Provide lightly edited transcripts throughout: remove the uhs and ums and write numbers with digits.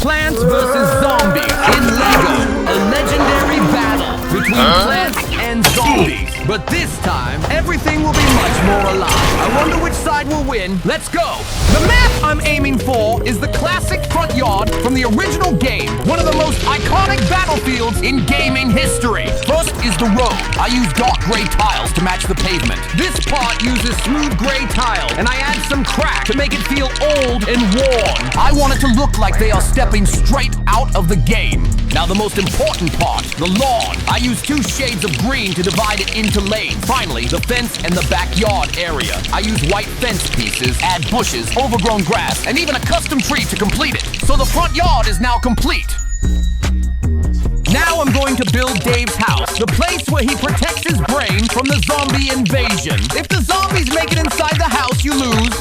Plants vs. Zombies in Lego. A legendary battle between plants and zombies. But this time, everything will be much more alive. I wonder which side will win. Let's go. The map I'm aiming for is the classic front yard from the original game. One of the most iconic battlefields in gaming history. First is the road. I use dark gray tiles to match the pavement. This part uses smooth gray tile, and I add some crack to make it feel old and worn. I want it to look like they are stepping straight out of the game. Now the most important part, the lawn. I use 2 shades of green to divide it into lanes. Finally, the fence and the backyard area. I use white fence pieces, add bushes, overgrown grass, and even a custom tree to complete it. So the front yard is now complete. Now I'm going to build Dave's house, the place where he protects his brain from the zombie invasion. If the zombies make it inside the house, you lose.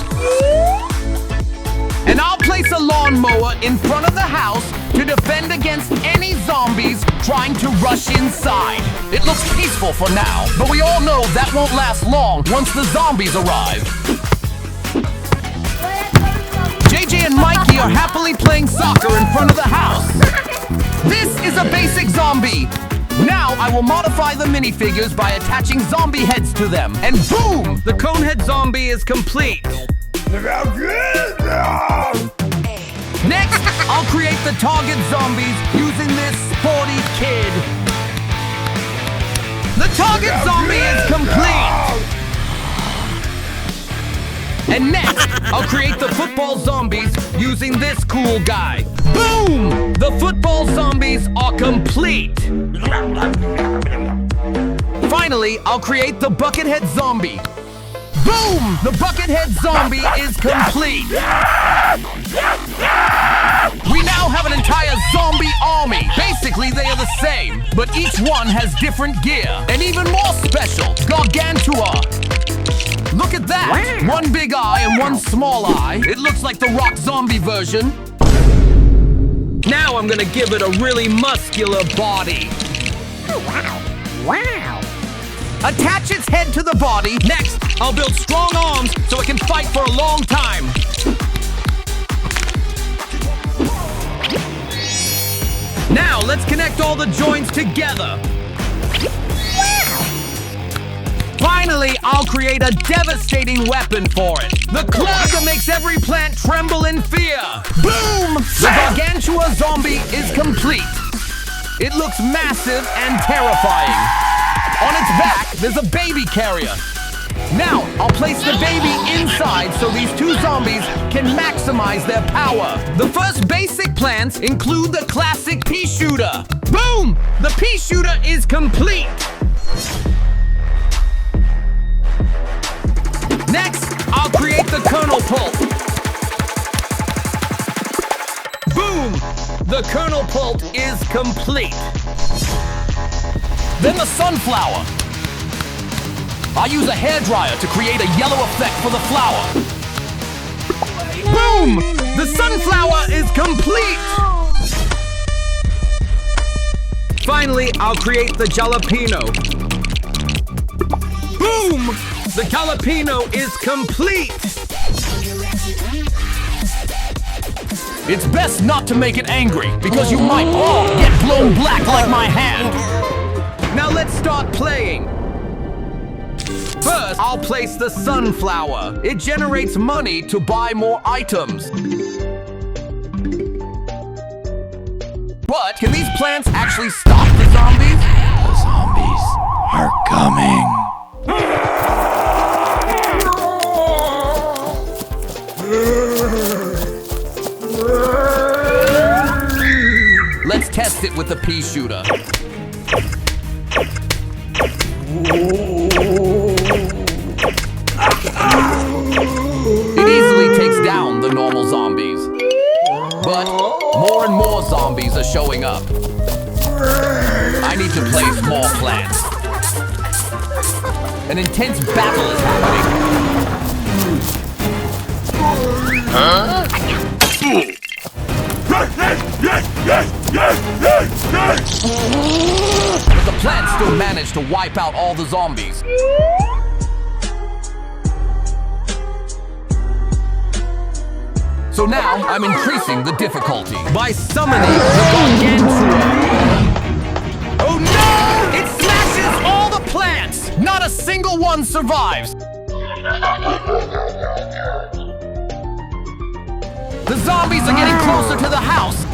And I'll place a lawnmower in front of the house to defend against any zombies trying to rush inside. It looks peaceful for now, but we all know that won't last long once the zombies arrive. JJ and Mikey are happily playing soccer in front of the house. This is a basic zombie. Now I will modify the minifigures by attaching zombie heads to them. And boom! The conehead zombie is complete. Next, I'll create the target zombies using this sporty kid. The target zombie is complete. And next, I'll create the football zombies using this cool guy. Boom! The football zombies are complete. Finally, I'll create the buckethead zombie. Boom! The buckethead zombie is complete. We now have an entire zombie army. Basically, they are the same, but each one has different gear. And even more special, Gargantua. Look at that! Wow. One big eye and one small eye. It looks like the Rock Zombie version. Now I'm gonna give it a really muscular body. Oh, wow. Wow. Attach its head to the body. Next, I'll build strong arms so it can fight for a long time. Now, let's connect all the joints together. Finally, I'll create a devastating weapon for it. The club that makes every plant tremble in fear. Boom! The Gargantua zombie is complete. It looks massive and terrifying. On its back, there's a baby carrier. Now, I'll place the baby inside so these 2 zombies can maximize their power. The first basic plants include the classic pea shooter. Boom! The pea shooter is complete. Next, I'll create the kernel pulp. Boom! The kernel pulp is complete. Then the sunflower. I use a hairdryer to create a yellow effect for the flower. Boom! The sunflower is complete! Finally, I'll create the jalapeno. Boom! The jalapeno is complete! It's best not to make it angry, because you might all get blown black like my hand. Now let's start playing. First, I'll place the sunflower. It generates money to buy more items. But can these plants actually stop the zombies? The zombies are coming. Let's test it with the pea shooter. It easily takes down the normal zombies. But more and more zombies are showing up. I need to place more plants. An intense battle is happening. Huh? But the plants still manage to wipe out all the zombies. So now I'm increasing the difficulty by summoning the Gargantua. Oh no! It smashes all the plants! Not a single one survives! The zombies are getting closer to the house!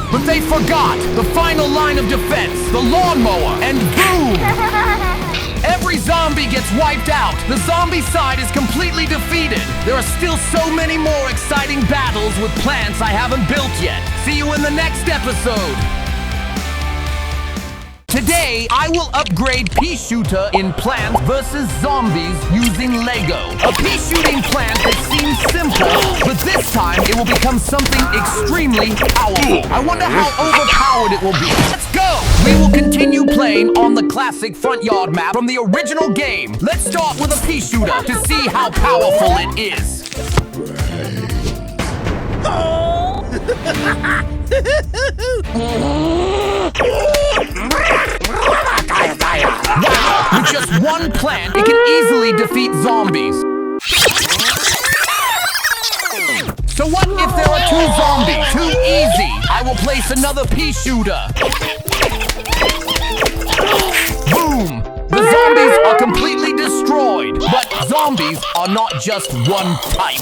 But they forgot the final line of defense, the lawnmower, and boom! Every zombie gets wiped out. The zombie side is completely defeated. There are still so many more exciting battles with plants I haven't built yet. See you in the next episode. Today, I will upgrade pea shooter in Plants vs. Zombies using Lego. A pea shooting plant that seems simple, but this time it will become something extremely powerful. I wonder how overpowered it will be. Let's go! We will continue playing on the classic front yard map from the original game. Let's start with a pea shooter to see how powerful it is. Wow, with just one plant, it can easily defeat zombies. So what if there are two zombies? Too easy. I will place another pea shooter. Boom! The zombies are completely destroyed. But zombies are not just one type.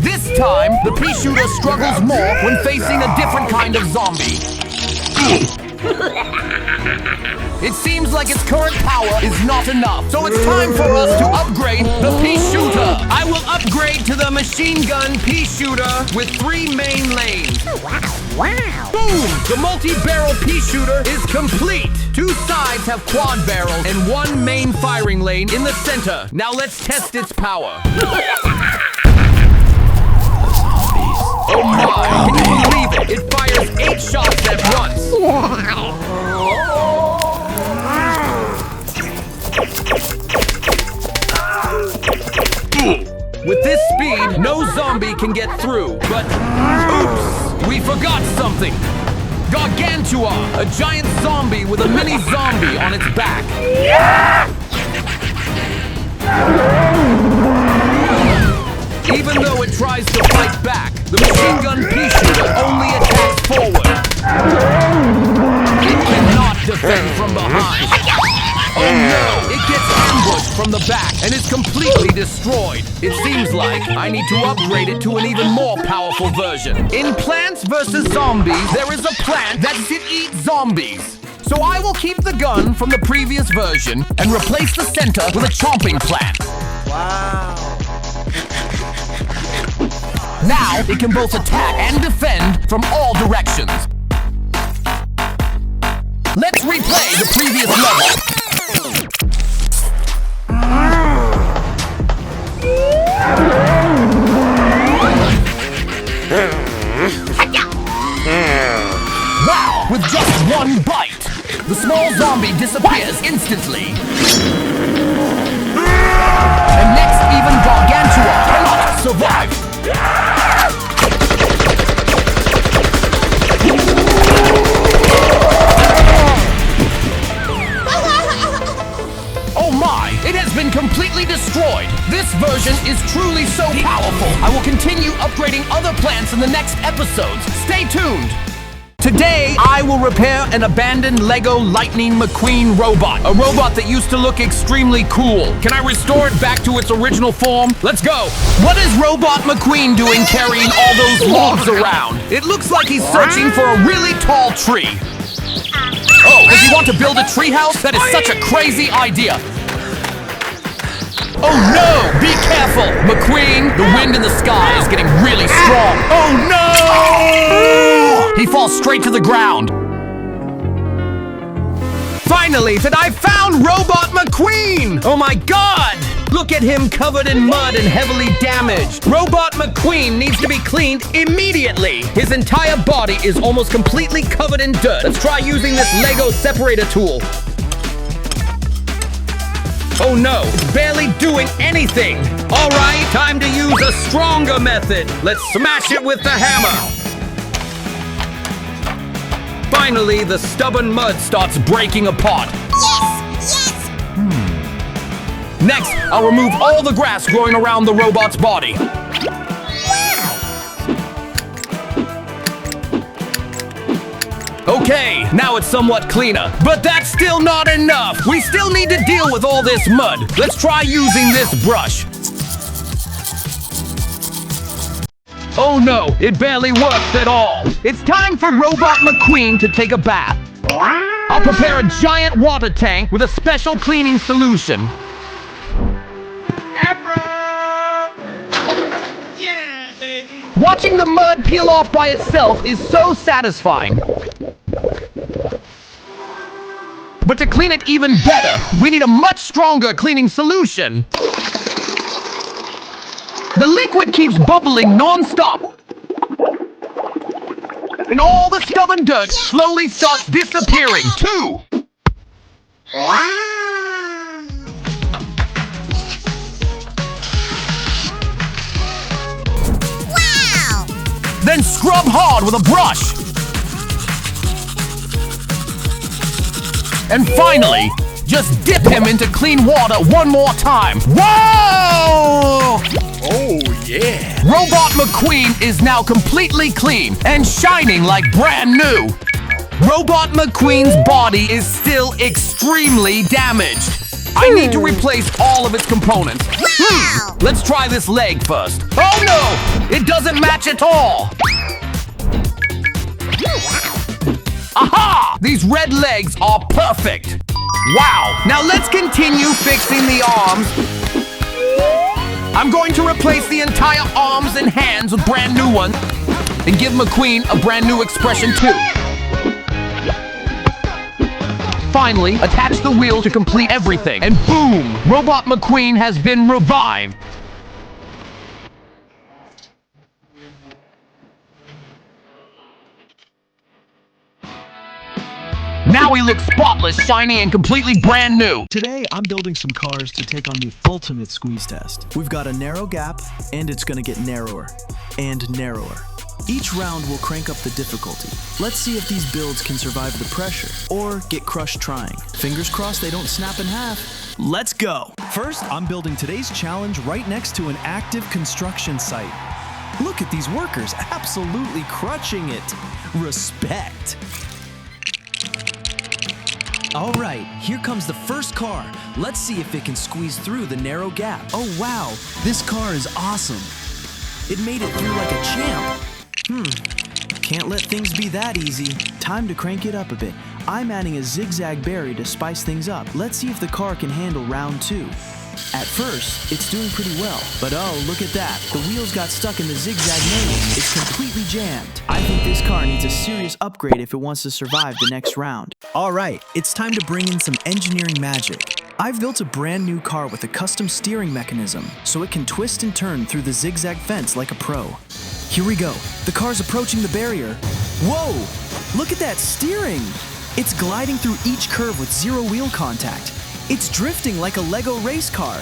This time, the pea shooter struggles more when facing a different kind of zombie. It seems like its current power is not enough, so it's time for us to upgrade the pea shooter. I will upgrade to the machine gun pea shooter with 3 main lanes. Wow. Boom! The multi-barrel pea shooter is complete. 2 sides have quad barrels and 1 main firing lane in the center. Now let's test its power. Oh my, can you believe it? It fires 8 shots at once. With this speed, no zombie can get through, but oops, we forgot something. Gargantua, a giant zombie with a mini zombie on its back. Even though it tries to fight back, the machine gun pea shooter only attacks forward. It cannot defend from behind. Oh no! It gets ambushed from the back and is completely destroyed. It seems like I need to upgrade it to an even more powerful version. In Plants vs. Zombies, there is a plant that can eat zombies. So I will keep the gun from the previous version and replace the center with a chomping plant. Wow. Now, it can both attack and defend from all directions. Let's replay the previous level. Wow, with just one bite, the small zombie disappears instantly. And next, even Gargantua cannot survive. Oh my! It has been completely destroyed! This version is truly so powerful! I will continue upgrading other plants in the next episodes. Stay tuned! Today, I will repair an abandoned Lego Lightning McQueen robot. A robot that used to look extremely cool. Can I restore it back to its original form? Let's go! What is Robot McQueen doing carrying all those logs around? It looks like he's searching for a really tall tree. Oh, does he want to build a treehouse? That is such a crazy idea. Oh no! Be careful! McQueen, the wind in the sky is getting really strong. Oh no! He falls straight to the ground. Finally, I found Robot McQueen! Oh my god! Look at him covered in mud and heavily damaged. Robot McQueen needs to be cleaned immediately. His entire body is almost completely covered in dirt. Let's try using this Lego separator tool. Oh no, it's barely doing anything. All right, time to use a stronger method. Let's smash it with the hammer. Finally, the stubborn mud starts breaking apart. Yes! Next, I'll remove all the grass growing around the robot's body. Okay, now it's somewhat cleaner, but that's still not enough. We still need to deal with all this mud. Let's try using this brush. Oh no, it barely works at all. It's time for Robot McQueen to take a bath. I'll prepare a giant water tank with a special cleaning solution. Watching the mud peel off by itself is so satisfying. But to clean it even better, we need a much stronger cleaning solution. The liquid keeps bubbling non-stop. And all the stubborn dirt slowly starts disappearing, too. Wow! Then scrub hard with a brush. And finally, just dip him into clean water one more time. Whoa! Oh, yeah. Robot McQueen is now completely clean and shining like brand new. Robot McQueen's body is still extremely damaged. I need to replace all of its components. Wow! Let's try this leg first. Oh no! It doesn't match at all! Aha! These red legs are perfect! Wow! Now let's continue fixing the arms. I'm going to replace the entire arms and hands with brand new ones and give McQueen a brand new expression too. Finally, attach the wheel to complete everything, and boom! Robot McQueen has been revived. Now he looks spotless, shiny, and completely brand new. Today, I'm building some cars to take on the ultimate squeeze test. We've got a narrow gap, and it's gonna get narrower and narrower. Each round will crank up the difficulty. Let's see if these builds can survive the pressure, or get crushed trying. Fingers crossed they don't snap in half. Let's go! First, I'm building today's challenge right next to an active construction site. Look at these workers, absolutely crushing it. Respect. All right, here comes the first car. Let's see if it can squeeze through the narrow gap. Oh wow, this car is awesome. It made it through like a champ. Can't let things be that easy. Time to crank it up a bit. I'm adding a zigzag berry to spice things up. Let's see if the car can handle round 2. At first, it's doing pretty well, but oh, look at that. The wheels got stuck in the zigzag maze. It's completely jammed. I think this car needs a serious upgrade if it wants to survive the next round. All right, it's time to bring in some engineering magic. I've built a brand new car with a custom steering mechanism, so it can twist and turn through the zigzag fence like a pro. Here we go. The car's approaching the barrier. Whoa! Look at that steering! It's gliding through each curve with zero wheel contact. It's drifting like a Lego race car.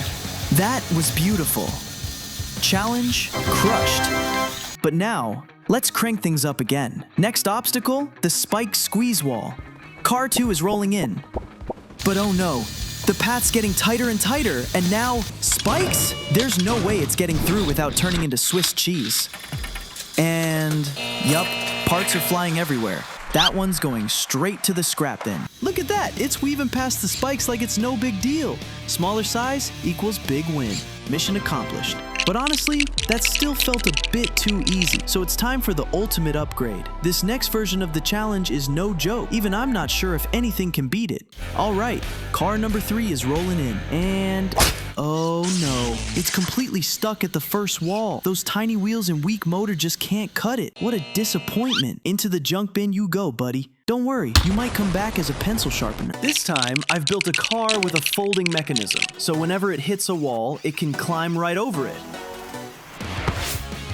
That was beautiful. Challenge crushed. But now, let's crank things up again. Next obstacle, the spike squeeze wall. Car 2 is rolling in. But oh no, the path's getting tighter and tighter, and now, spikes? There's no way it's getting through without turning into Swiss cheese. And, yup, parts are flying everywhere. That one's going straight to the scrap bin. Look at that, it's weaving past the spikes like it's no big deal. Smaller size equals big win. Mission accomplished. But honestly, that still felt a bit too easy, so it's time for the ultimate upgrade. This next version of the challenge is no joke. Even I'm not sure if anything can beat it. Alright, car number 3 is rolling in, and oh no, it's completely stuck at the first wall. Those tiny wheels and weak motor just can't cut it. What a disappointment. Into the junk bin you go, buddy. Don't worry, you might come back as a pencil sharpener. This time, I've built a car with a folding mechanism, so whenever it hits a wall, it can climb right over it.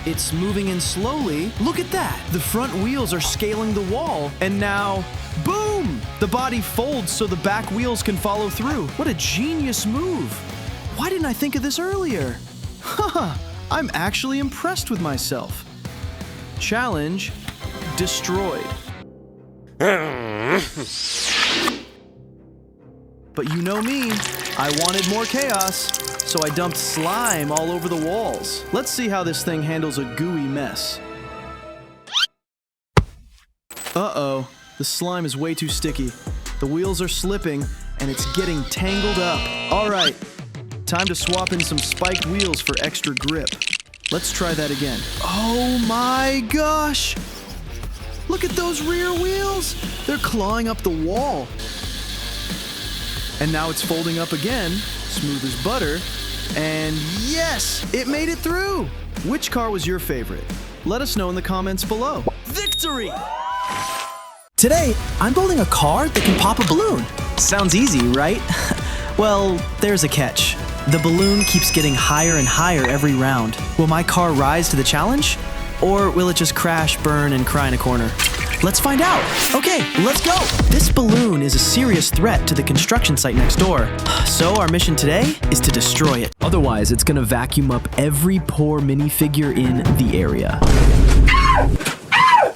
It's moving in slowly. Look at that! The front wheels are scaling the wall, and now, boom! The body folds so the back wheels can follow through. What a genius move! Why didn't I think of this earlier? Haha, I'm actually impressed with myself. Challenge destroyed. But you know me, I wanted more chaos, so I dumped slime all over the walls. Let's see how this thing handles a gooey mess. Uh-oh, the slime is way too sticky. The wheels are slipping, and it's getting tangled up. All right, time to swap in some spiked wheels for extra grip. Let's try that again. Oh my gosh! Look at those rear wheels! They're clawing up the wall. And now it's folding up again, smooth as butter. And yes, it made it through! Which car was your favorite? Let us know in the comments below. Victory! Today, I'm building a car that can pop a balloon. Sounds easy, right? Well, there's a catch. The balloon keeps getting higher and higher every round. Will my car rise to the challenge? Or will it just crash, burn, and cry in a corner? Let's find out. Okay, let's go. This balloon is a serious threat to the construction site next door. So our mission today is to destroy it. Otherwise, it's gonna vacuum up every poor minifigure in the area.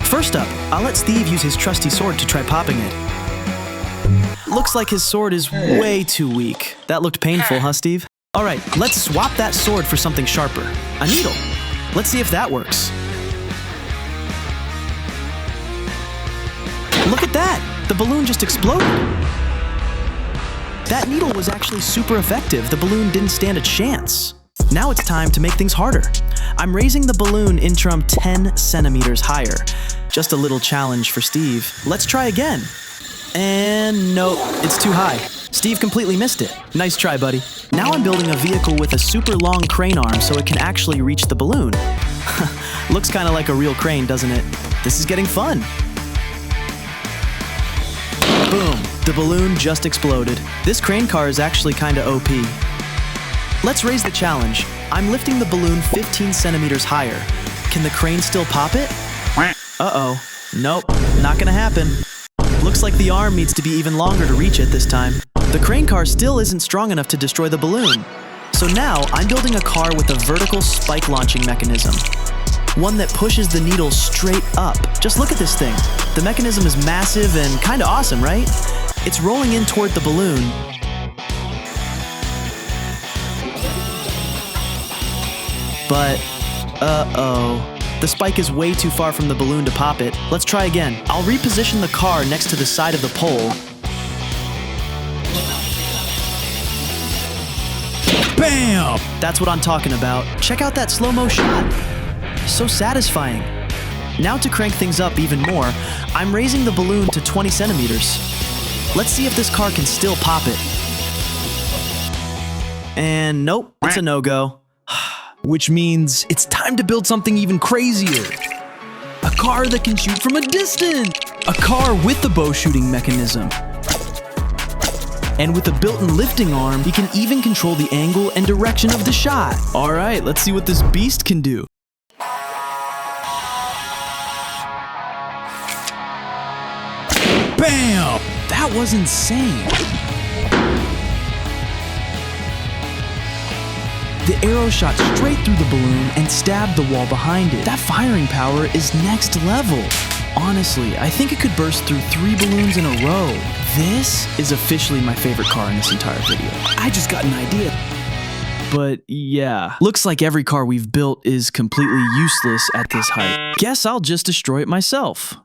First up, I'll let Steve use his trusty sword to try popping it. Looks like his sword is way too weak. That looked painful, huh, Steve? All right, let's swap that sword for something sharper. A needle. Let's see if that works. Look at that! The balloon just exploded. That needle was actually super effective. The balloon didn't stand a chance. Now it's time to make things harder. I'm raising the balloon interim 10 centimeters higher. Just a little challenge for Steve. Let's try again. And nope, it's too high. Steve completely missed it. Nice try, buddy. Now I'm building a vehicle with a super long crane arm so it can actually reach the balloon. Looks kind of like a real crane, doesn't it? This is getting fun. Boom, the balloon just exploded. This crane car is actually kinda OP. Let's raise the challenge. I'm lifting the balloon 15 centimeters higher. Can the crane still pop it? Uh-oh, nope, not gonna happen. Looks like the arm needs to be even longer to reach it this time. The crane car still isn't strong enough to destroy the balloon. So now I'm building a car with a vertical spike launching mechanism. One that pushes the needle straight up. Just look at this thing. The mechanism is massive and kinda awesome, right? It's rolling in toward the balloon. But, uh-oh. The spike is way too far from the balloon to pop it. Let's try again. I'll reposition the car next to the side of the pole. Bam! That's what I'm talking about. Check out that slow-mo shot. So satisfying. Now to crank things up even more, I'm raising the balloon to 20 centimeters. Let's see if this car can still pop it. And nope, it's a no-go. Which means it's time to build something even crazier. A car that can shoot from a distance. A car with the bow shooting mechanism. And with a built-in lifting arm, you can even control the angle and direction of the shot. All right, let's see what this beast can do. Bam! That was insane. The arrow shot straight through the balloon and stabbed the wall behind it. That firing power is next level. Honestly, I think it could burst through 3 balloons in a row. This is officially my favorite car in this entire video. I just got an idea. But yeah, looks like every car we've built is completely useless at this height. Guess I'll just destroy it myself.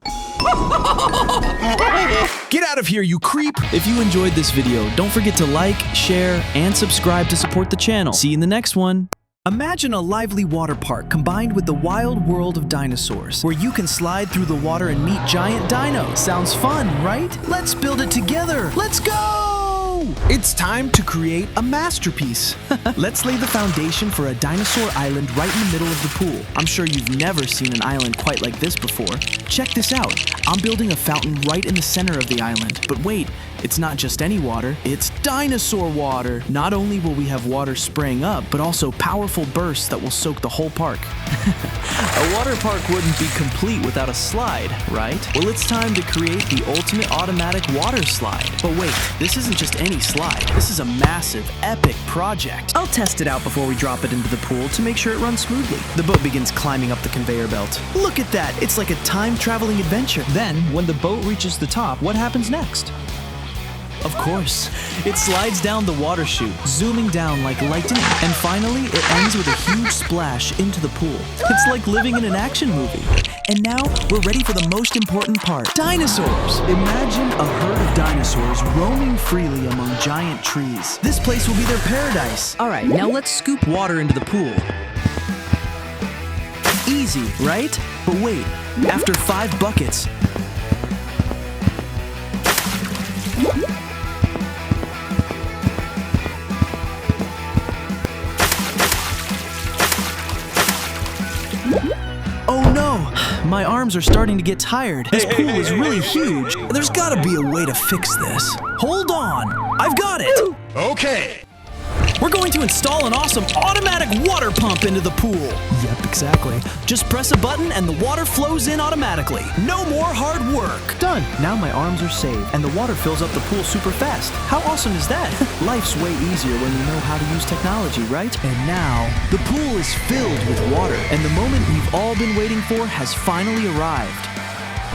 Get out of here, you creep! If you enjoyed this video, don't forget to like, share, and subscribe to support the channel. See you in the next one. Imagine a lively water park combined with the wild world of dinosaurs, where you can slide through the water and meet giant dinos. Sounds fun, right? Let's build it together. Let's go! It's time to create a masterpiece. Let's lay the foundation for a dinosaur island right in the middle of the pool. I'm sure you've never seen an island quite like this before. Check this out. I'm building a fountain right in the center of the island. But wait, it's not just any water, it's dinosaur water. Not only will we have water spraying up, but also powerful bursts that will soak the whole park. A water park wouldn't be complete without a slide, right? Well, it's time to create the ultimate automatic water slide. But wait, this isn't just any slide. This is a massive, epic project. I'll test it out before we drop it into the pool to make sure it runs smoothly. The boat begins climbing up the conveyor belt. Look at that, it's like a time-traveling adventure. Then, when the boat reaches the top, what happens next? Of course. It slides down the water chute, zooming down like lightning, and finally it ends with a huge splash into the pool. It's like living in an action movie. And now we're ready for the most important part. Dinosaurs! Imagine a herd of dinosaurs roaming freely among giant trees. This place will be their paradise. All right, now let's scoop water into the pool. Easy, right? But wait, after 5 buckets, oh no! My arms are starting to get tired. This pool is really huge. There's gotta be a way to fix this. Hold on! I've got it! Okay. We're going to install an awesome automatic water pump into the pool. Yep, exactly. Just press a button and the water flows in automatically. No more hard work. Done. Now my arms are saved and the water fills up the pool super fast. How awesome is that? Life's way easier when you know how to use technology, right? And now, the pool is filled with water and the moment we've all been waiting for has finally arrived.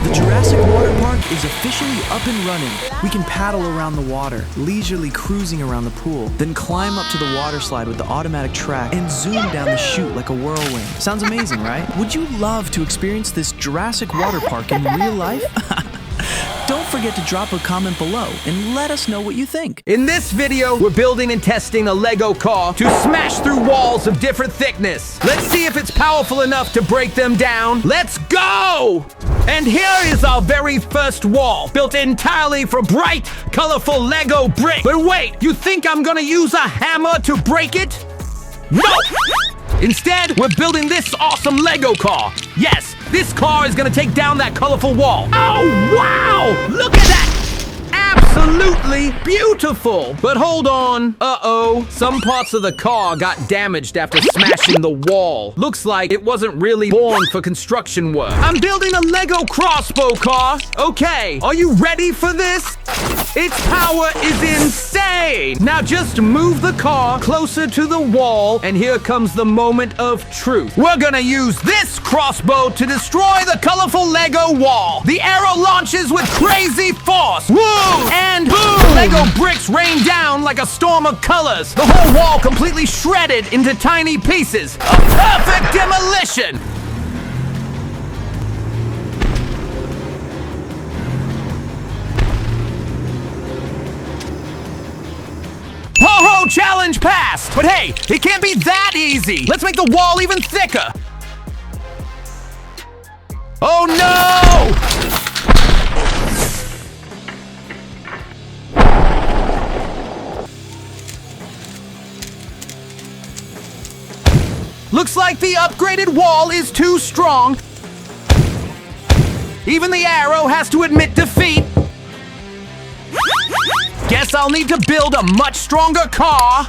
The Jurassic Water Park is officially up and running. We can paddle around the water, leisurely cruising around the pool, then climb up to the water slide with the automatic track and zoom down the chute like a whirlwind. Sounds amazing, right? Would you love to experience this Jurassic Water Park in real life? Don't forget to drop a comment below and let us know what you think. In this video, we're building and testing a Lego car to smash through walls of different thickness. Let's see if it's powerful enough to break them down. Let's go! And here is our very first wall, built entirely from bright, colorful Lego bricks. But wait, you think I'm gonna use a hammer to break it? No! Instead, we're building this awesome Lego car. Yes, this car is gonna take down that colorful wall. Oh, wow! Look at that! Absolutely beautiful! But hold on. Uh-oh. Some parts of the car got damaged after smashing the wall. Looks like it wasn't really born for construction work. I'm building a Lego crossbow car. Okay, are you ready for this? Its power is insane! Now just move the car closer to the wall, and here comes the moment of truth. We're gonna use this crossbow to destroy the colorful Lego wall. The arrow launches with crazy force. Woo! And boom! Lego bricks rain down like a storm of colors. The whole wall completely shredded into tiny pieces. A perfect demolition! Ho-ho challenge passed! But hey, it can't be that easy! Let's make the wall even thicker! Oh no! Looks like the upgraded wall is too strong. Even the arrow has to admit defeat. Guess I'll need to build a much stronger car.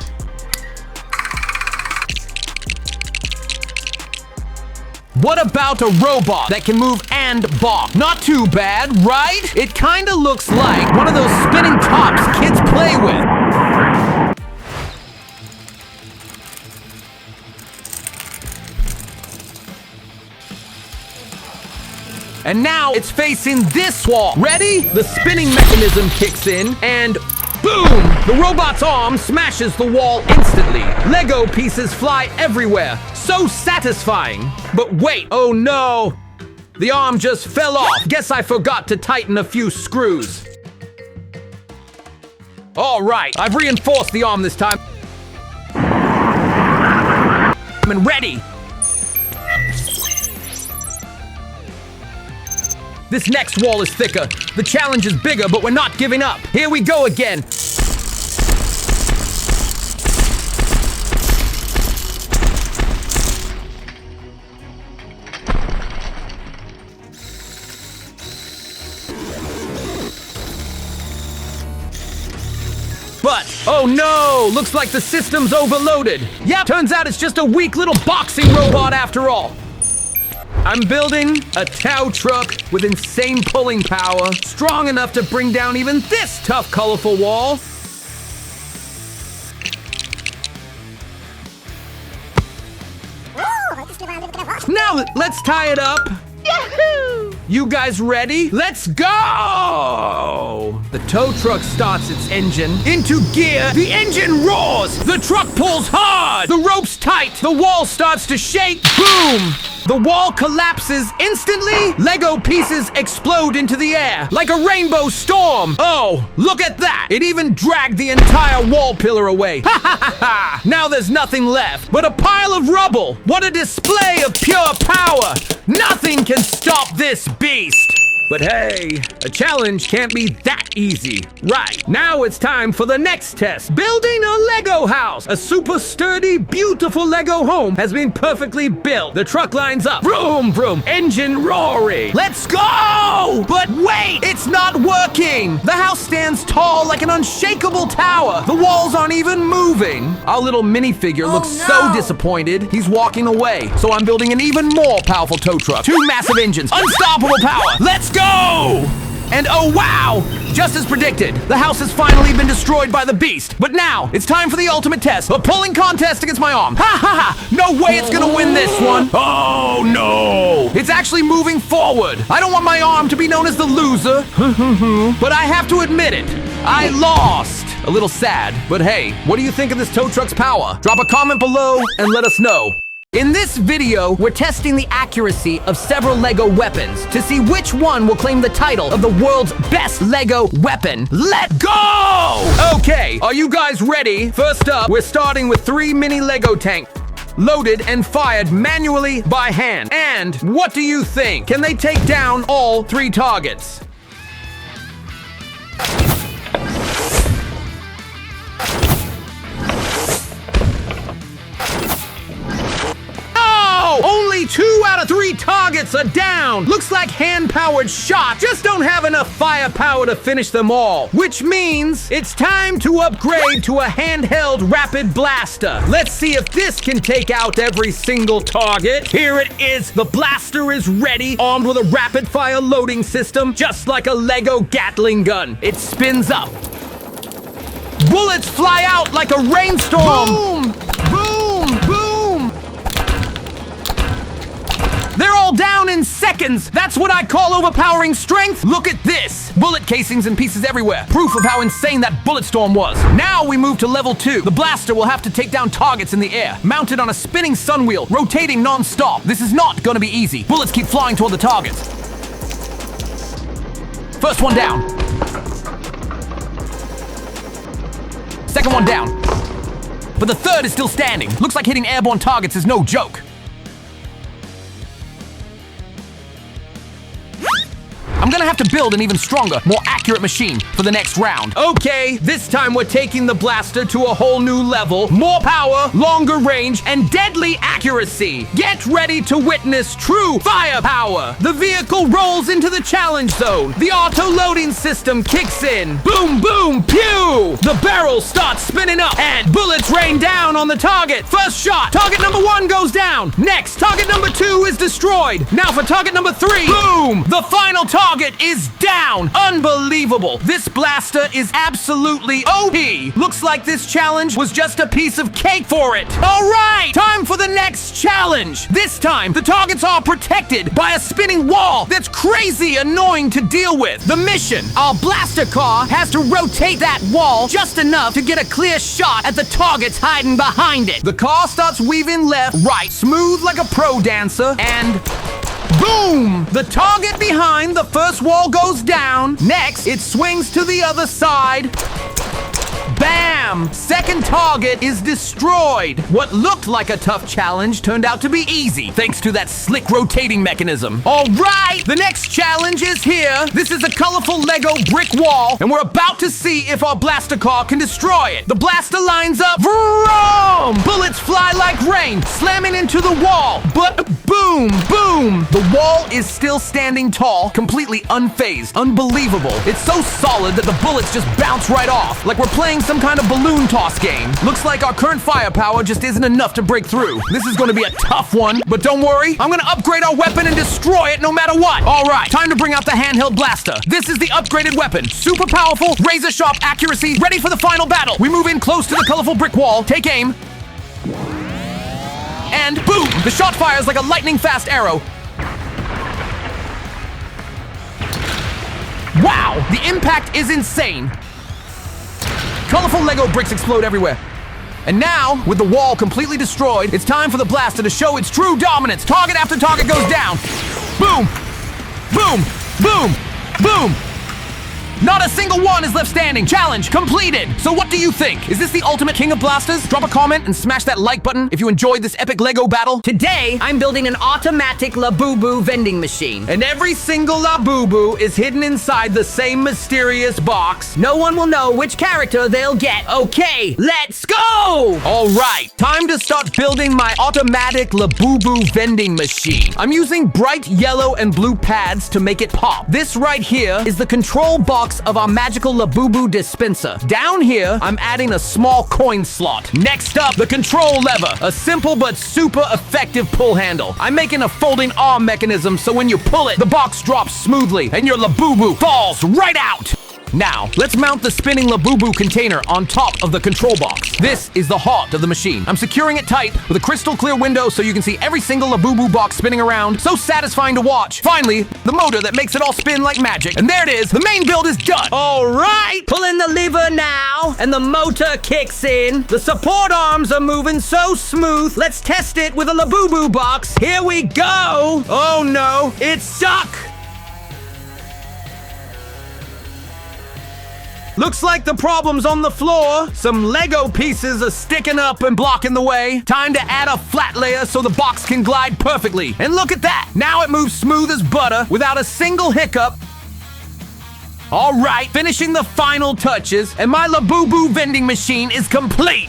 What about a robot that can move and balk? Not too bad, right? It kinda looks like one of those spinning tops kids play with. And now it's facing this wall. Ready? The spinning mechanism kicks in and boom! The robot's arm smashes the wall instantly. Lego pieces fly everywhere. So satisfying. But wait, oh no! The arm just fell off. Guess I forgot to tighten a few screws. All right, I've reinforced the arm this time. I'm ready. This next wall is thicker. The challenge is bigger, but we're not giving up. Here we go again. But, oh no! Looks like the system's overloaded. Yep, turns out it's just a weak little boxing robot after all. I'm building a tow truck with insane pulling power, strong enough to bring down even this tough, colorful wall. Now let's tie it up. Yahoo! You guys ready? Let's go! The tow truck starts its engine. Into gear, the engine roars! The truck pulls hard! The rope's tight! The wall starts to shake! Boom! The wall collapses instantly. Lego pieces explode into the air like a rainbow storm. Oh, look at that. It even dragged the entire wall pillar away. Ha ha ha ha. Now there's nothing left but a pile of rubble. What a display of pure power. Nothing can stop this beast. But hey, a challenge can't be that easy. Right, now it's time for the next test. Building a Lego house. A super sturdy, beautiful Lego home has been perfectly built. The truck lines up. Vroom, vroom, engine roaring. Let's go! But wait, it's not working. The house stands tall like an unshakable tower. The walls aren't even moving. Our little minifigure looks so disappointed. He's walking away. So I'm building an even more powerful tow truck. 2 massive engines, unstoppable power. Let's go! And oh wow! Just as predicted, the house has finally been destroyed by the beast. But now, it's time for the ultimate test. A pulling contest against my arm. Ha ha ha! No way it's gonna win this one. Oh no! It's actually moving forward. I don't want my arm to be known as the loser. But I have to admit it. I lost. A little sad. But hey, what do you think of this tow truck's power? Drop a comment below and let us know. In this video, we're testing the accuracy of several Lego weapons to see which one will claim the title of the world's best Lego weapon. Let's go! Okay, are you guys ready? First up, we're starting with 3 mini Lego tanks. Loaded and fired manually by hand. And what do you think? Can they take down all 3 targets? Only 2 out of 3 targets are down! Looks like hand-powered shots just don't have enough firepower to finish them all. Which means it's time to upgrade to a handheld rapid blaster. Let's see if this can take out every single target. Here it is. The blaster is ready, armed with a rapid-fire loading system, just like a Lego Gatling gun. It spins up. Bullets fly out like a rainstorm. Boom! Boom! Boom! They're all down in seconds! That's what I call overpowering strength! Look at this! Bullet casings and pieces everywhere. Proof of how insane that bullet storm was. Now we move to level 2. The blaster will have to take down targets in the air, mounted on a spinning sun wheel, rotating non-stop. This is not gonna be easy. Bullets keep flying toward the targets. First one down. Second one down. But the third is still standing. Looks like hitting airborne targets is no joke. I'm gonna have to build an even stronger, more accurate machine for the next round. Okay, this time we're taking the blaster to a whole new level. More power, longer range, and deadly accuracy. Get ready to witness true firepower. The vehicle rolls into the challenge zone. The auto-loading system kicks in. Boom, boom, pew! The barrel starts spinning up, and bullets rain down on the target. First shot, target number 1 goes down. Next, target number 2 is destroyed. Now for target number 3, boom! The final target is down! Unbelievable! This blaster is absolutely OP! Looks like this challenge was just a piece of cake for it! Alright! Time for the next challenge! This time, the targets are protected by a spinning wall that's crazy annoying to deal with. The mission, our blaster car has to rotate that wall just enough to get a clear shot at the targets hiding behind it. The car starts weaving left, right, smooth like a pro dancer, and boom! The target behind the first wall goes down. Next, it swings to the other side. Bam! Second target is destroyed. What looked like a tough challenge turned out to be easy, thanks to that slick rotating mechanism. Alright, the next challenge is here. This is a colorful Lego brick wall, and we're about to see if our blaster car can destroy it. The blaster lines up. Vroom! Bullets fly like rain, slamming into the wall. But boom, boom! The wall is still standing tall, completely unfazed. Unbelievable. It's so solid that the bullets just bounce right off, like we're playing some kind of balloon toss game. Looks like our current firepower just isn't enough to break through. This is going to be a tough one, but don't worry, I'm going to upgrade our weapon and destroy it no matter what. All right, time to bring out the handheld blaster. This is the upgraded weapon. Super powerful, razor-sharp accuracy, ready for the final battle. We move in close to the colorful brick wall, take aim, and boom! The shot fires like a lightning-fast arrow. Wow, the impact is insane. Colorful Lego bricks explode everywhere. And now, with the wall completely destroyed, it's time for the blaster to show its true dominance. Target after target goes down. Boom! Boom! Boom! Boom! Not a single one is left standing. Challenge completed. So what do you think? Is this the ultimate king of blasters? Drop a comment and smash that like button if you enjoyed this epic Lego battle. Today, I'm building an automatic Labubu vending machine. And every single Labubu is hidden inside the same mysterious box. No one will know which character they'll get. Okay, let's go! All right, time to start building my automatic Labubu vending machine. I'm using bright yellow and blue pads to make it pop. This right here is the control box of our magical Labubu dispenser. Down here, I'm adding a small coin slot. Next up, the control lever, a simple but super effective pull handle. I'm making a folding arm mechanism so when you pull it, the box drops smoothly and your Labubu falls right out. Now, let's mount the spinning Labubu container on top of the control box. This is the heart of the machine. I'm securing it tight with a crystal clear window so you can see every single Labubu box spinning around. So satisfying to watch. Finally, the motor that makes it all spin like magic. And there it is, the main build is done. All right! Pulling the lever now, and the motor kicks in. The support arms are moving so smooth. Let's test it with a Labubu box. Here we go. Oh no, it's stuck! Looks like the problem's on the floor. Some Lego pieces are sticking up and blocking the way. Time to add a flat layer so the box can glide perfectly. And look at that! Now it moves smooth as butter without a single hiccup. All right, finishing the final touches, and my Labubu vending machine is complete.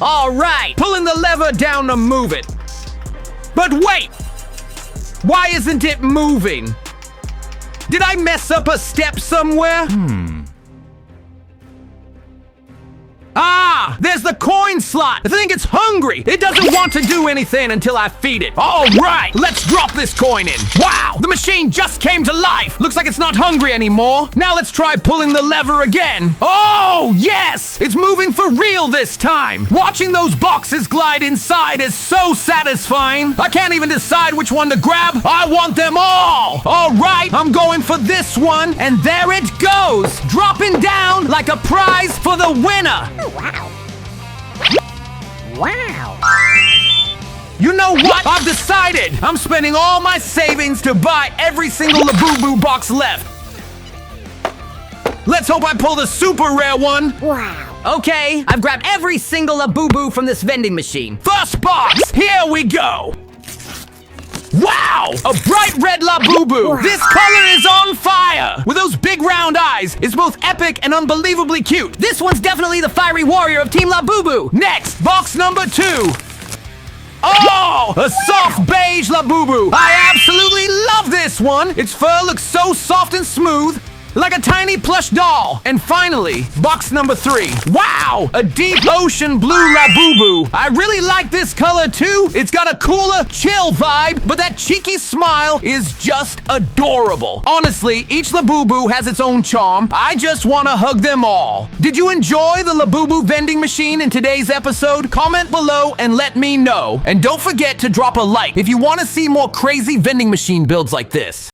All right. Pulling the lever down to move it. But wait! Why isn't it moving? Did I mess up a step somewhere? Ah, there's the coin slot. I think it's hungry. It doesn't want to do anything until I feed it. All right, let's drop this coin in. Wow, the machine just came to life. Looks like it's not hungry anymore. Now let's try pulling the lever again. Oh, yes, it's moving for real this time. Watching those boxes glide inside is so satisfying. I can't even decide which one to grab. I want them all. All right, I'm going for this one, and there it goes, dropping down like a prize for the winner. Wow. Wow. You know what? I've decided. I'm spending all my savings to buy every single Labubu box left. Let's hope I pull the super rare one. Wow. Okay, I've grabbed every single Labubu from this vending machine. First box, here we go. Wow! A bright red Labubu! Wow. This color is on fire! With those big round eyes, it's both epic and unbelievably cute. This one's definitely the fiery warrior of Team Labubu. Next, box number 2. Oh! A soft beige Labubu! I absolutely love this one! Its fur looks so soft and smooth, like a tiny plush doll. And finally, box number 3. Wow! A deep ocean blue Labubu. I really like this color too. It's got a cooler, chill vibe, but that cheeky smile is just adorable. Honestly, each Labubu has its own charm. I just want to hug them all. Did you enjoy the Labubu vending machine in today's episode? Comment below and let me know. And don't forget to drop a like if you want to see more crazy vending machine builds like this.